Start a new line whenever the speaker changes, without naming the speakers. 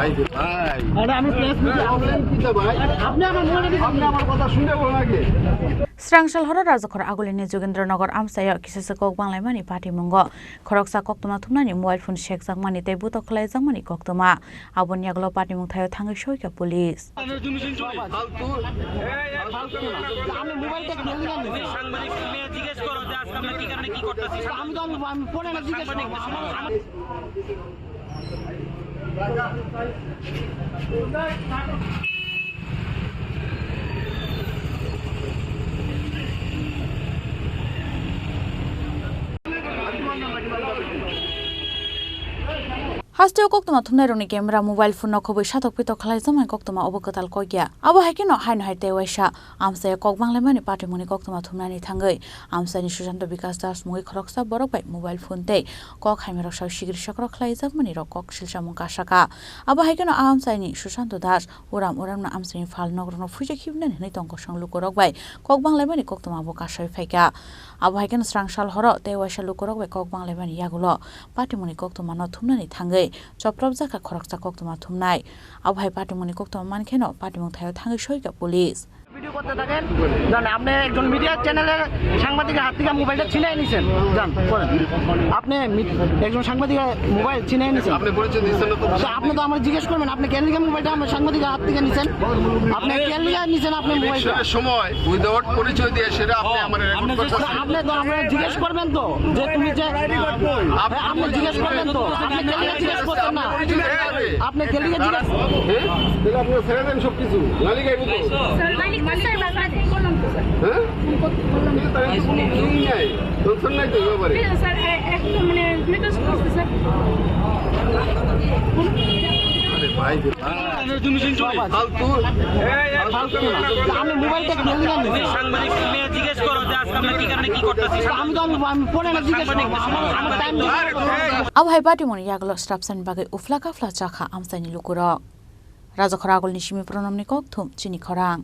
ভাই আরে আমি প্রেস মিডিয়া অনলাইন কিতা ভাই আপনি আমার মনে দিন আপনি আমার কথা শুনে বলুন আগে
Srangsal horo Rajakhor Agulini Jogendranagar Amchaio Kisaswk Kokbanglimani PatimungoKoktwmaThumnai mobile phone shek jakmani tei BotokKhalijakha koktwma aboni aglo PatimungoKoktwmaThumnai thangai soika police
আমি মোবাইলটা খেলে নিলাম সাংবাদিক তুমি জিজ্ঞেস করো যে আজকে আমরা কি কারণে কি করতেছি আমি তো আমি ফোনে না জিজ্ঞেস করব
Hasteo KoktwmaThumnai roni camera mobile phone no khoboi satok BotokKhalijakha koktwma obokotal koigya abo haikeno haino haite waisa Amchaio Kokbanglimani PatimungoKoktwmaThumnai ni thangai Amchaini Sujanto Bikas Das mui khoroksa borok bai mobile phone tei kok haimero sa sigir sakrok khlaijakmani ro kok silsamung kasaka abo haikeno Amchaini Sujanto Das uramna Amchaini phal nogorno phuje khibnan hinai tongko sanglukorok bai Kokbanglimani koktwma abo kasai phaika abo haikeno srangsal horo tei waisa lukorok bai Kokbanglimani yagulo PatimungoKoktwmaThumnai thangai Joprobjaka Khoroksa KoktwmaThumnai abhai PatimungoKoktwma mankheno Patimungthaio thangai soika police
video করতে থাকেন জান আপনি একজন media চ্যানেলের সাংবাদিকের হাত থেকে মোবাইলটা ছিনাই নিছেন জান করেন আপনি একজন সাংবাদিকের মোবাইল ছিনাই নিছেন আপনি পরিচয় দিয়েছেন তো আপনি তো আমার জিজ্ঞেস করবেন আপনি কেন লিখে মোবাইলটা আমার সাংবাদিকের হাত থেকে নিছেন আপনি কেন লিখে নিছেন আপনি মোবাইলটা
সময় উইদাউট পরিচয় দিয়ে সেটা আপনি আমার রেকর্ড করতেছেন
আপনি তো আমরা জিজ্ঞেস করবেন তো যে তুমি যে আপনি জিজ্ঞেস করবেন তো আপনি কেন লিখে জিজ্ঞেস করতেন না আপনি কেন লিখে জিজ্ঞেস
তাহলে আপনি ছেড়ে দেন সবকিছু গালি গাইবো তো হ্যাঁ তাই তো কোনো কিছুই নাই টেনশন নাই তো ব্যাপারে
স্যার একদম মানে রিকোয়েস্ট করছি স্যার
আরে ভাই
তুমি শুনছো ফালতু আমি মোবাইলটা খেলে নিলাম সাংবাদিক তুমি জিজ্ঞেস করো যে আজকে আমরা কি কারণে কি করতেছি আমি তো আমি ফোনে না জিজ্ঞেস করব আমার time
abhai Patimoni yaglo strapsan bagai ufla kafla chakha Amchaini lukurok Rajakhor Agulini simi pronomni kokthum Chini Khorang